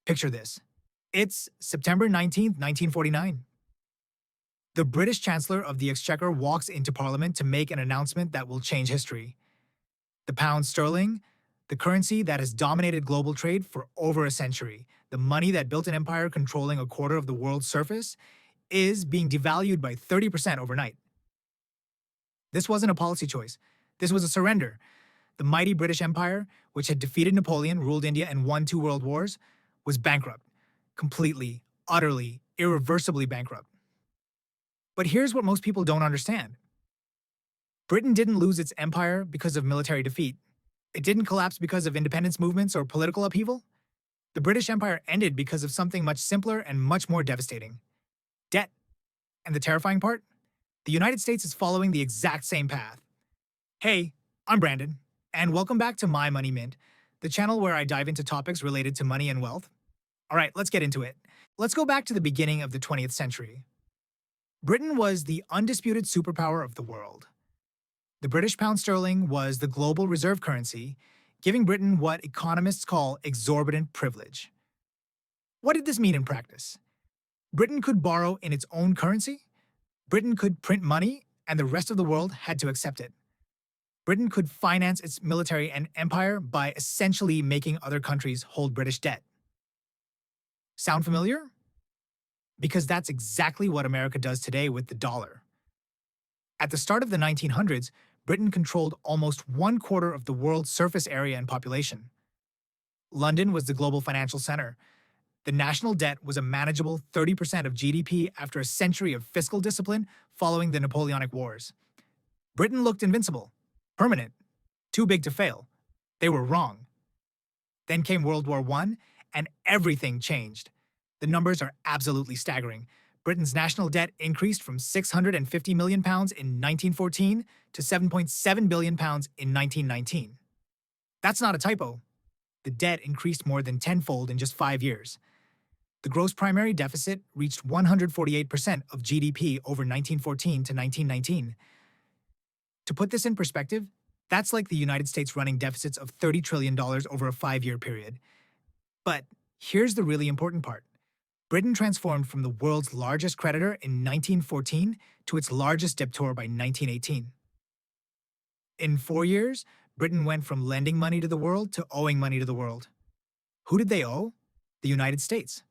Picture this. It's September 19th, 1949. The British Chancellor of the Exchequer walks into Parliament to make an announcement that will change history. The pound sterling, the currency that has dominated global trade for over a century, the money that built an empire controlling a quarter of the world's surface, is being devalued by 30% overnight. This wasn't a policy choice. This was a surrender. The mighty British Empire, which had defeated Napoleon, ruled India, and won 2 world wars, was bankrupt. Completely, utterly, irreversibly bankrupt. But here's what most people don't understand. Britain didn't lose its empire because of military defeat. It didn't collapse because of independence movements or political upheaval. The British Empire ended because of something much simpler and much more devastating: debt. And the terrifying part? The United States is following the exact same path. Hey, I'm Brandon, and welcome back to My Money Mint, the channel where I dive into topics related to money and wealth. All right, let's get into it. Let's go back to the beginning of the 20th century. Britain was the undisputed superpower of the world. The British pound sterling was the global reserve currency, giving Britain what economists call exorbitant privilege. What did this mean in practice? Britain could borrow in its own currency. Britain could print money, and the rest of the world had to accept it. Britain could finance its military and empire by essentially making other countries hold British debt. Sound familiar? Because that's exactly what America does today with the dollar. At the start of the 1900s, Britain controlled almost 1/4 of the world's surface area and population. London was the global financial center. The national debt was a manageable 30% of GDP after a century of fiscal discipline following the Napoleonic Wars. Britain looked invincible, permanent, too big to fail. They were wrong. Then came World War I, and everything changed. The numbers are absolutely staggering. Britain's national debt increased from £650 million in 1914 to £7.7 billion in 1919. That's not a typo. The debt increased more than tenfold in just 5 years. The gross primary deficit reached 148% of GDP over 1914 to 1919. To put this in perspective, that's like the United States running deficits of $30 trillion over a 5-year period. But here's the really important part. Britain transformed from the world's largest creditor in 1914 to its largest debitor by 1918. In 4 years, Britain went from lending money to the world to owing money to the world. Who did they owe? The United States.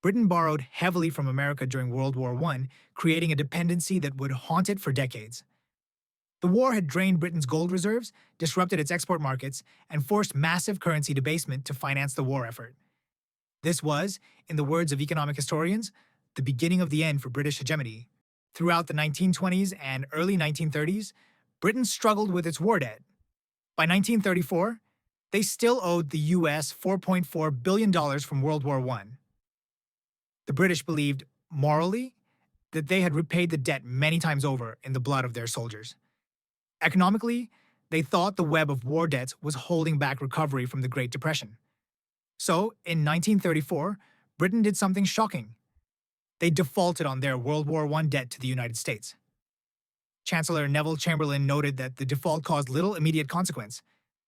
Britain borrowed heavily from America during World War I, creating a dependency that would haunt it for decades. The war had drained Britain's gold reserves, disrupted its export markets, and forced massive currency debasement to finance the war effort. This was, in the words of economic historians, the beginning of the end for British hegemony. Throughout the 1920s and early 1930s, Britain struggled with its war debt. By 1934, they still owed the US $4.4 billion from World War I. The British believed, morally, that they had repaid the debt many times over in the blood of their soldiers. Economically, they thought the web of war debts was holding back recovery from the Great Depression. So, in 1934, Britain did something shocking. They defaulted on their World War I debt to the United States. Chancellor Neville Chamberlain noted that the default caused little immediate consequence.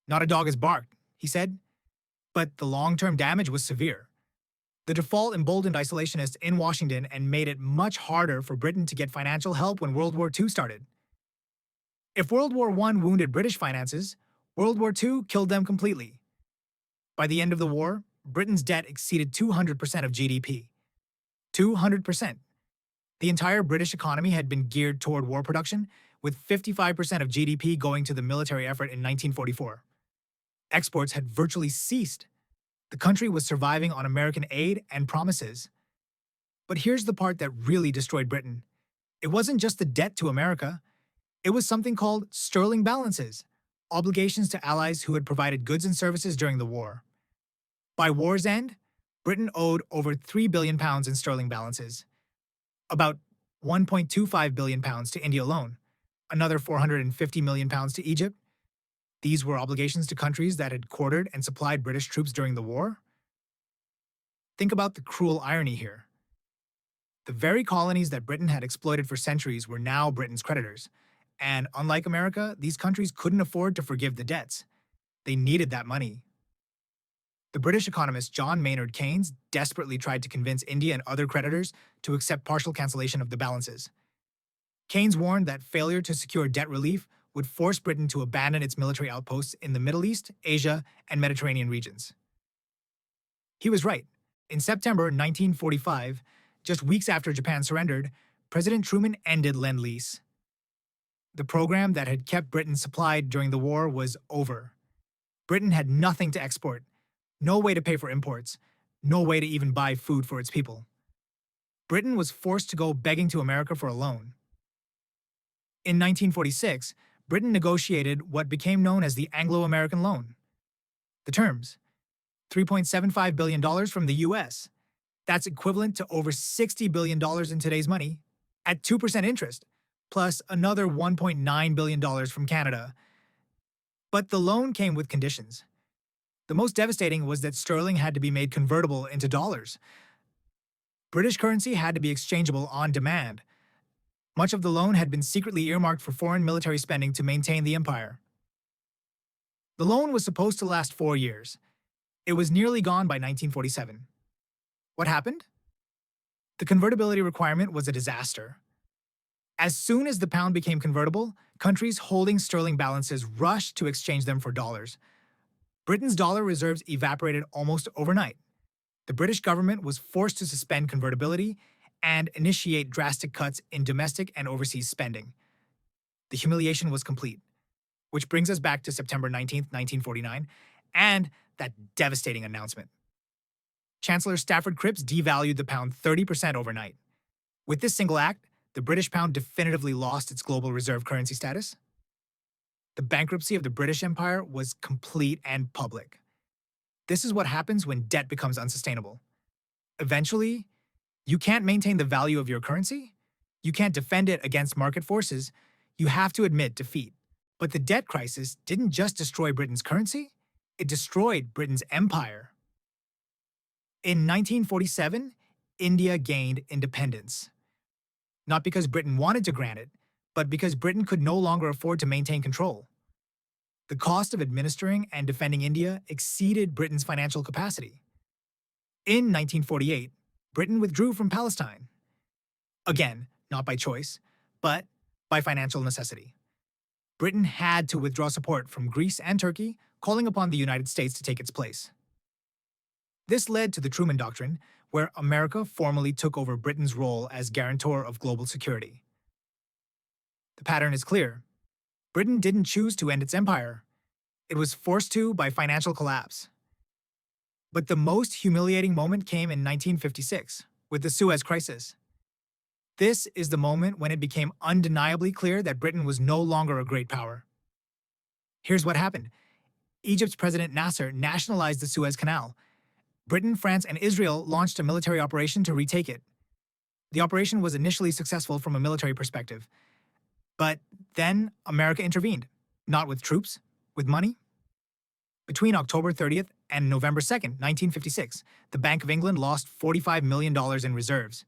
Not a dog has barked, he said. But the long-term damage was severe. The default emboldened isolationists in Washington and made it much harder for Britain to get financial help when World War II started. If World War I wounded British finances, World War II killed them completely. By the end of the war, Britain's debt exceeded 200% of GDP. 200%. The entire British economy had been geared toward war production, with 55% of GDP going to the military effort in 1944. Exports had virtually ceased. The country was surviving on American aid and promises. But here's the part that really destroyed Britain. It wasn't just the debt to America. It was something called sterling balances, obligations to allies who had provided goods and services during the war. By war's end, Britain owed over £3 billion in sterling balances, about £1.25 billion to India alone, another £450 million to Egypt. These were obligations to countries that had quartered and supplied British troops during the war. Think about the cruel irony here. The very colonies that Britain had exploited for centuries were now Britain's creditors, and unlike America, these countries couldn't afford to forgive the debts. They needed that money. The British economist John Maynard Keynes desperately tried to convince India and other creditors to accept partial cancellation of the balances. Keynes warned that failure to secure debt relief would force Britain to abandon its military outposts in the Middle East, Asia, and Mediterranean regions. He was right. In September 1945, just weeks after Japan surrendered, President Truman ended Lend-Lease. The program that had kept Britain supplied during the war was over. Britain had nothing to export, no way to pay for imports, no way to even buy food for its people. Britain was forced to go begging to America for a loan. In 1946, Britain negotiated what became known as the Anglo-American Loan. The terms: $3.75 billion from the US. That's equivalent to over $60 billion in today's money, at 2% interest, plus another $1.9 billion from Canada. But the loan came with conditions. The most devastating was that sterling had to be made convertible into dollars. British currency had to be exchangeable on demand. Much of the loan had been secretly earmarked for foreign military spending to maintain the empire. The loan was supposed to last 4 years. It was nearly gone by 1947. What happened? The convertibility requirement was a disaster. As soon as the pound became convertible, countries holding sterling balances rushed to exchange them for dollars. Britain's dollar reserves evaporated almost overnight. The British government was forced to suspend convertibility and initiate drastic cuts in domestic and overseas spending. The humiliation was complete, which brings us back to September 19, 1949, and that devastating announcement. Chancellor Stafford Cripps devalued the pound 30% overnight. With this single act, the British pound definitively lost its global reserve currency status. The bankruptcy of the British Empire was complete and public. This is what happens when debt becomes unsustainable. Eventually, you can't maintain the value of your currency, you can't defend it against market forces, you have to admit defeat. But the debt crisis didn't just destroy Britain's currency, it destroyed Britain's empire. In 1947, India gained independence. Not because Britain wanted to grant it, but because Britain could no longer afford to maintain control. The cost of administering and defending India exceeded Britain's financial capacity. In 1948, Britain withdrew from Palestine. Again, not by choice, but by financial necessity. Britain had to withdraw support from Greece and Turkey, calling upon the United States to take its place. This led to the Truman Doctrine, where America formally took over Britain's role as guarantor of global security. The pattern is clear. Britain didn't choose to end its empire. It was forced to by financial collapse. But the most humiliating moment came in 1956, with the Suez Crisis. This is the moment when it became undeniably clear that Britain was no longer a great power. Here's what happened. Egypt's President Nasser nationalized the Suez Canal. Britain, France, and Israel launched a military operation to retake it. The operation was initially successful from a military perspective. But then America intervened, not with troops, with money. Between October 30th and November 2nd, 1956, the Bank of England lost $45 million in reserves.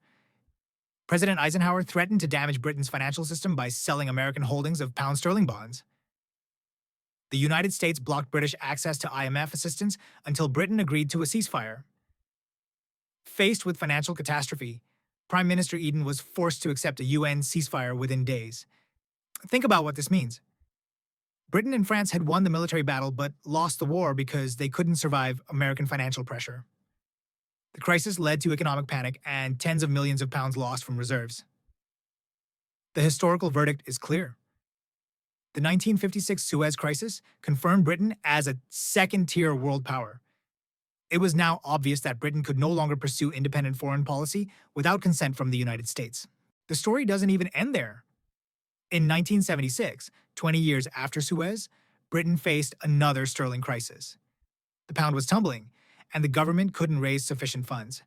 President Eisenhower threatened to damage Britain's financial system by selling American holdings of pound sterling bonds. The United States blocked British access to IMF assistance until Britain agreed to a ceasefire. Faced with financial catastrophe, Prime Minister Eden was forced to accept a UN ceasefire within days. Think about what this means. Britain and France had won the military battle but lost the war because they couldn't survive American financial pressure. The crisis led to economic panic and tens of millions of pounds lost from reserves. The historical verdict is clear. The 1956 Suez Crisis confirmed Britain as a second-tier world power. It was now obvious that Britain could no longer pursue independent foreign policy without consent from the United States. The story doesn't even end there. In 1976, 20 years after Suez, Britain faced another sterling crisis. The pound was tumbling, and the government couldn't raise sufficient funds.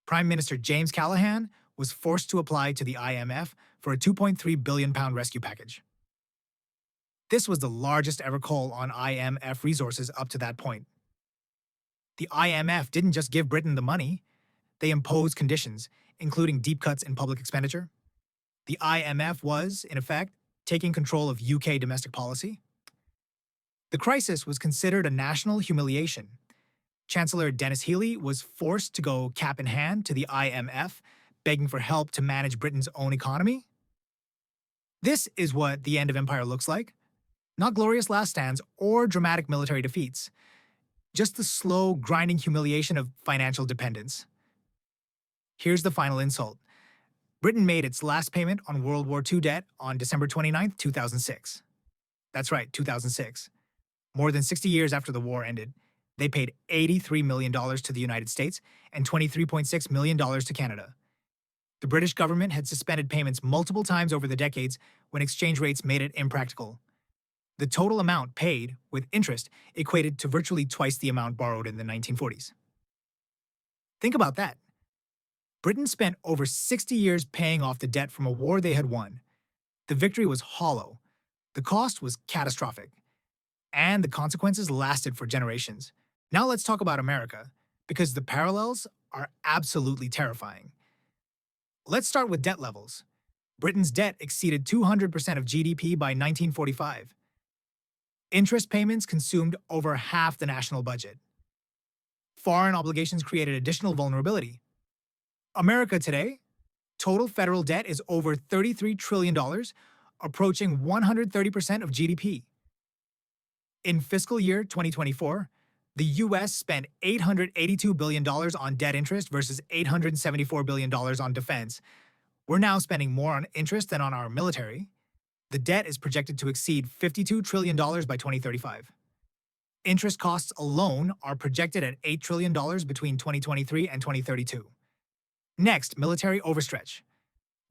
Prime Minister James Callaghan was forced to apply to the IMF for a £2.3 billion rescue package. This was the largest ever call on IMF resources up to that point. The IMF didn't just give Britain the money, they imposed conditions, including deep cuts in public expenditure. The IMF was, in effect, taking control of UK domestic policy. The crisis was considered a national humiliation. Chancellor Dennis Healey was forced to go cap in hand to the IMF, begging for help to manage Britain's own economy. This is what the end of empire looks like. Not glorious last stands or dramatic military defeats, just the slow, grinding humiliation of financial dependence. Here's the final insult. Britain made its last payment on World War II debt on December 29, 2006. That's right, 2006. More than 60 years after the war ended, they paid $83 million to the United States and $23.6 million to Canada. The British government had suspended payments multiple times over the decades when exchange rates made it impractical. The total amount paid, with interest, equated to virtually twice the amount borrowed in the 1940s. Think about that. Britain spent over 60 years paying off the debt from a war they had won. The victory was hollow. The cost was catastrophic. And the consequences lasted for generations. Now let's talk about America, because the parallels are absolutely terrifying. Let's start with debt levels. Britain's debt exceeded 200% of GDP by 1945. Interest payments consumed over half the national budget. Foreign obligations created additional vulnerability. America today, total federal debt is over $33 trillion, approaching 130% of GDP. In fiscal year 2024, the U.S. spent $882 billion on debt interest versus $874 billion on defense. We're now spending more on interest than on our military. The debt is projected to exceed $52 trillion by 2035. Interest costs alone are projected at $8 trillion between 2023 and 2032. Next, military overstretch.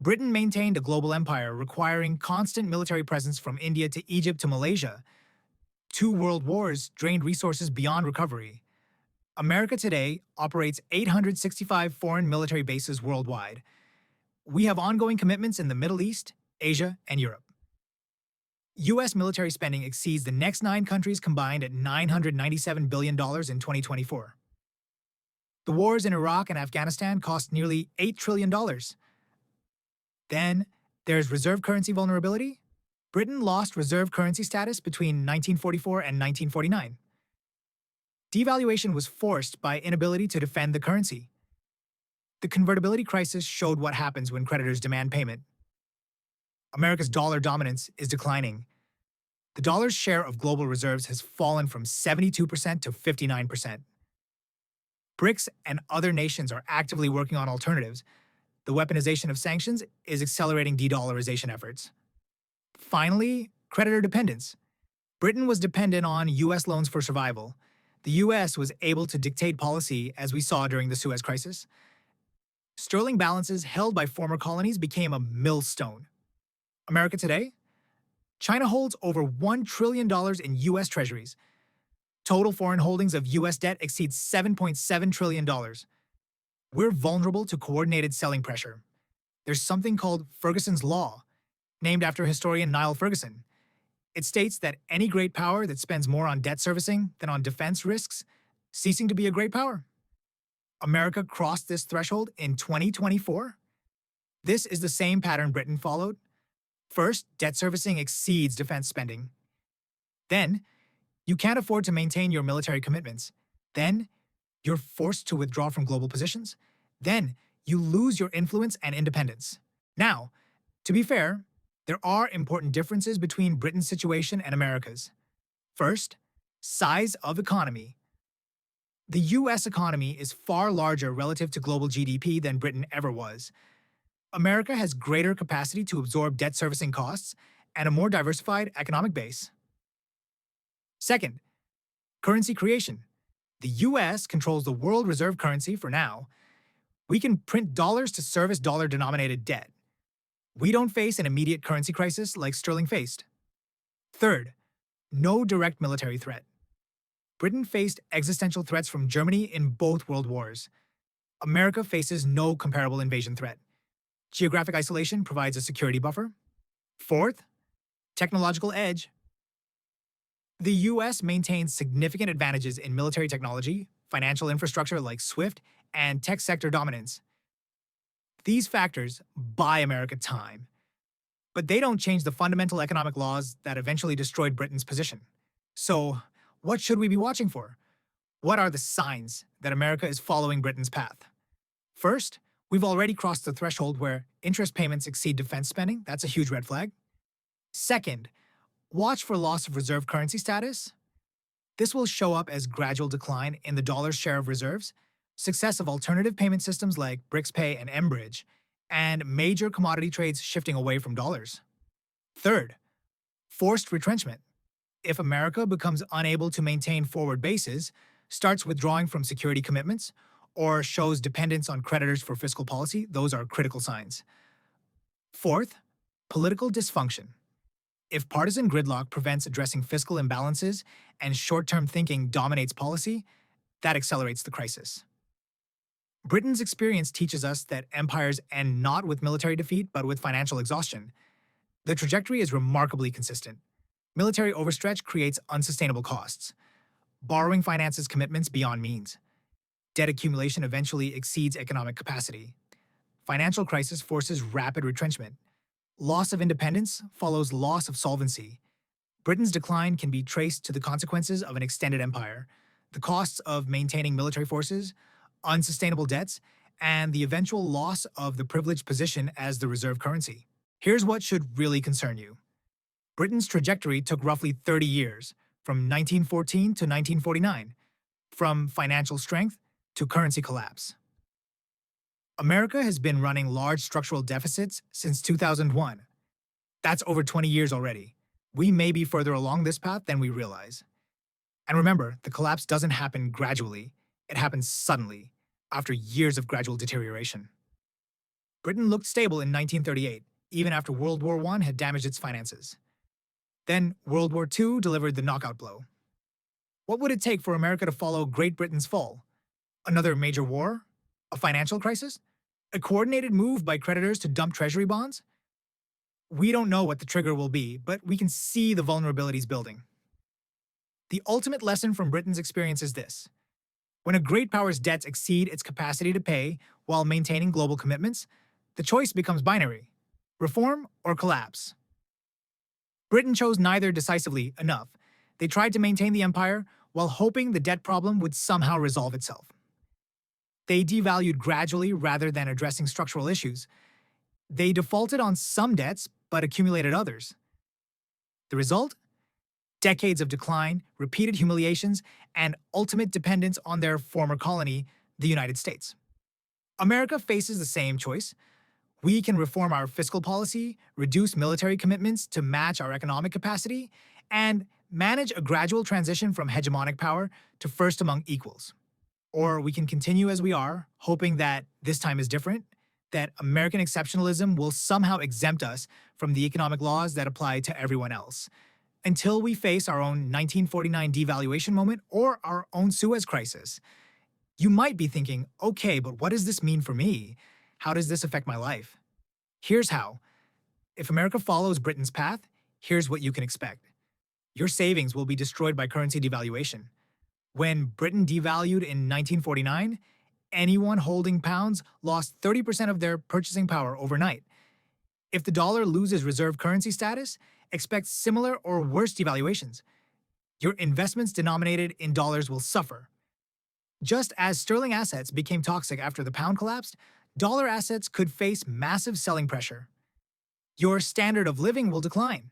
Britain maintained a global empire requiring constant military presence from India to Egypt to Malaysia. 2 world wars drained resources beyond recovery. America today operates 865 foreign military bases worldwide. We have ongoing commitments in the Middle East, Asia, and Europe. U.S. military spending exceeds the next 9 countries combined at $997 billion in 2024. The wars in Iraq and Afghanistan cost nearly $8 trillion. Then, there's reserve currency vulnerability. Britain lost reserve currency status between 1944 and 1949. Devaluation was forced by inability to defend the currency. The convertibility crisis showed what happens when creditors demand payment. America's dollar dominance is declining. The dollar's share of global reserves has fallen from 72% to 59%. BRICS and other nations are actively working on alternatives. The weaponization of sanctions is accelerating de-dollarization efforts. Finally, creditor dependence. Britain was dependent on U.S. loans for survival. The U.S. was able to dictate policy, as we saw during the Suez Crisis. Sterling balances held by former colonies became a millstone. America today? China holds over $1 trillion in U.S. treasuries. Total foreign holdings of U.S. debt exceeds $7.7 trillion. We're vulnerable to coordinated selling pressure. There's something called Ferguson's Law, named after historian Niall Ferguson. It states that any great power that spends more on debt servicing than on defense risks ceasing to be a great power. America crossed this threshold in 2024. This is the same pattern Britain followed. First, debt servicing exceeds defense spending. Then, you can't afford to maintain your military commitments. Then, you're forced to withdraw from global positions. Then, you lose your influence and independence. Now, to be fair, there are important differences between Britain's situation and America's. First, size of economy. The U.S. economy is far larger relative to global GDP than Britain ever was. America has greater capacity to absorb debt servicing costs and a more diversified economic base. Second, currency creation. The U.S. controls the world reserve currency for now. We can print dollars to service dollar-denominated debt. We don't face an immediate currency crisis like sterling faced. Third, no direct military threat. Britain faced existential threats from Germany in both world wars. America faces no comparable invasion threat. Geographic isolation provides a security buffer. Fourth, technological edge. The U.S. maintains significant advantages in military technology, financial infrastructure like SWIFT, and tech sector dominance. These factors buy America time, but they don't change the fundamental economic laws that eventually destroyed Britain's position. So, what should we be watching for? What are the signs that America is following Britain's path? First, we've already crossed the threshold where interest payments exceed defense spending. That's a huge red flag. Second, watch for loss of reserve currency status. This will show up as gradual decline in the dollar's share of reserves, success of alternative payment systems like BRICS-Pay and mBridge, and major commodity trades shifting away from dollars. Third, forced retrenchment. If America becomes unable to maintain forward bases, starts withdrawing from security commitments, or shows dependence on creditors for fiscal policy, those are critical signs. Fourth, political dysfunction. If partisan gridlock prevents addressing fiscal imbalances and short-term thinking dominates policy, that accelerates the crisis. Britain's experience teaches us that empires end not with military defeat, but with financial exhaustion. The trajectory is remarkably consistent. Military overstretch creates unsustainable costs. Borrowing finances commitments beyond means. Debt accumulation eventually exceeds economic capacity. Financial crisis forces rapid retrenchment. Loss of independence follows loss of solvency. Britain's decline can be traced to the consequences of an extended empire, the costs of maintaining military forces, unsustainable debts, and the eventual loss of the privileged position as the reserve currency. Here's what should really concern you. Britain's trajectory took roughly 30 years, from 1914 to 1949, from financial strength to currency collapse. America has been running large structural deficits since 2001. That's over 20 years already. We may be further along this path than we realize. And remember, the collapse doesn't happen gradually, it happens suddenly, after years of gradual deterioration. Britain looked stable in 1938, even after World War I had damaged its finances. Then World War II delivered the knockout blow. What would it take for America to follow Great Britain's fall? Another major war? A financial crisis? A coordinated move by creditors to dump treasury bonds? We don't know what the trigger will be, but we can see the vulnerabilities building. The ultimate lesson from Britain's experience is this. When a great power's debts exceed its capacity to pay while maintaining global commitments, the choice becomes binary: reform or collapse. Britain chose neither decisively enough. They tried to maintain the empire while hoping the debt problem would somehow resolve itself. They devalued gradually rather than addressing structural issues. They defaulted on some debts but accumulated others. The result? Decades of decline, repeated humiliations, and ultimate dependence on their former colony, the United States. America faces the same choice. We can reform our fiscal policy, reduce military commitments to match our economic capacity, and manage a gradual transition from hegemonic power to first among equals. Or we can continue as we are, hoping that this time is different, that American exceptionalism will somehow exempt us from the economic laws that apply to everyone else, until we face our own 1949 devaluation moment or our own Suez crisis. You might be thinking, okay, but what does this mean for me? How does this affect my life? Here's how. If America follows Britain's path, here's what you can expect. Your savings will be destroyed by currency devaluation. When Britain devalued in 1949, anyone holding pounds lost 30% of their purchasing power overnight. If the dollar loses reserve currency status, expect similar or worse devaluations. Your investments denominated in dollars will suffer. Just as sterling assets became toxic after the pound collapsed, dollar assets could face massive selling pressure. Your standard of living will decline.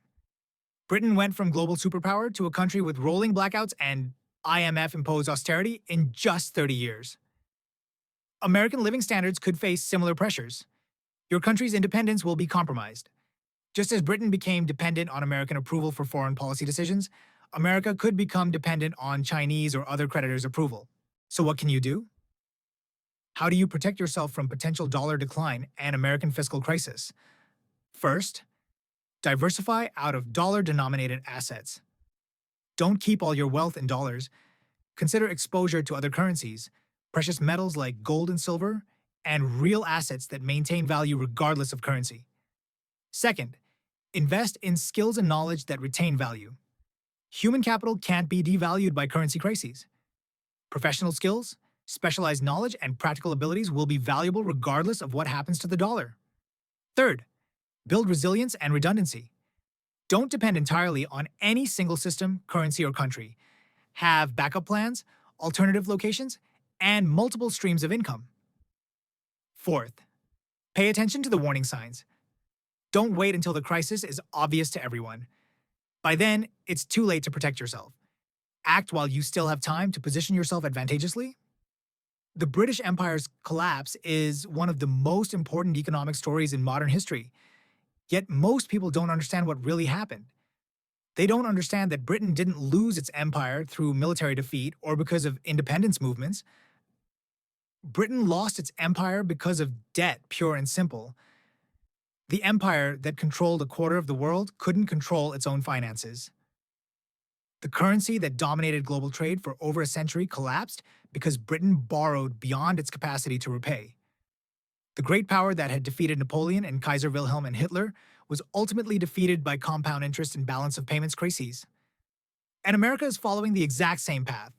Britain went from global superpower to a country with rolling blackouts and IMF-imposed austerity in just 30 years. American living standards could face similar pressures. Your country's independence will be compromised. Just as Britain became dependent on American approval for foreign policy decisions, America could become dependent on Chinese or other creditors' approval. So what can you do? How do you protect yourself from potential dollar decline and American fiscal crisis? First, diversify out of dollar-denominated assets. Don't keep all your wealth in dollars. Consider exposure to other currencies, precious metals like gold and silver, and real assets that maintain value regardless of currency. Second, invest in skills and knowledge that retain value. Human capital can't be devalued by currency crises. Professional skills, specialized knowledge, and practical abilities will be valuable regardless of what happens to the dollar. Third, build resilience and redundancy. Don't depend entirely on any single system, currency, or country. Have backup plans, alternative locations, and multiple streams of income. Fourth, pay attention to the warning signs. Don't wait until the crisis is obvious to everyone. By then, it's too late to protect yourself. Act while you still have time to position yourself advantageously. The British Empire's collapse is one of the most important economic stories in modern history, yet most people don't understand what really happened. They don't understand that Britain didn't lose its empire through military defeat or because of independence movements. Britain lost its empire because of debt, pure and simple. The empire that controlled a quarter of the world couldn't control its own finances. The currency that dominated global trade for over a century collapsed because Britain borrowed beyond its capacity to repay. The great power that had defeated Napoleon and Kaiser Wilhelm and Hitler was ultimately defeated by compound interest and balance of payments crises. And America is following the exact same path.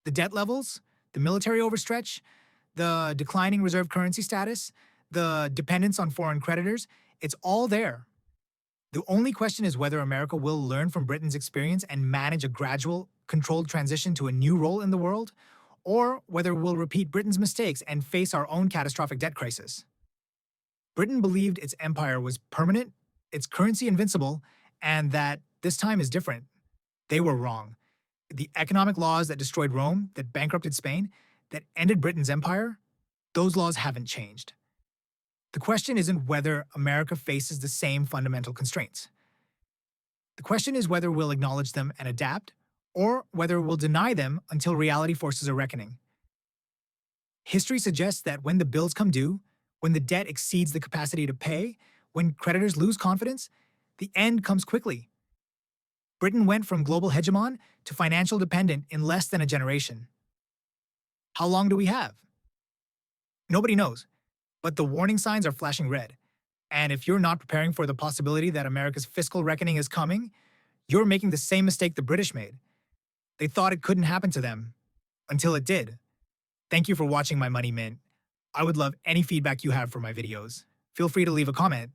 The debt levels, the military overstretch, the declining reserve currency status, the dependence on foreign creditors, it's all there. The only question is whether America will learn from Britain's experience and manage a gradual, controlled transition to a new role in the world, or whether we'll repeat Britain's mistakes and face our own catastrophic debt crisis. Britain believed its empire was permanent, its currency invincible, and that this time is different. They were wrong. The economic laws that destroyed Rome, that bankrupted Spain, that ended Britain's empire, those laws haven't changed. The question isn't whether America faces the same fundamental constraints. The question is whether we'll acknowledge them and adapt, or whether we'll deny them until reality forces a reckoning. History suggests that when the bills come due, when the debt exceeds the capacity to pay, when creditors lose confidence, the end comes quickly. Britain went from global hegemon to financial dependent in less than a generation. How long do we have? Nobody knows, but the warning signs are flashing red. And if you're not preparing for the possibility that America's fiscal reckoning is coming, you're making the same mistake the British made. They thought it couldn't happen to them, until it did. Thank you for watching my Money Mint. I would love any feedback you have for my videos. Feel free to leave a comment.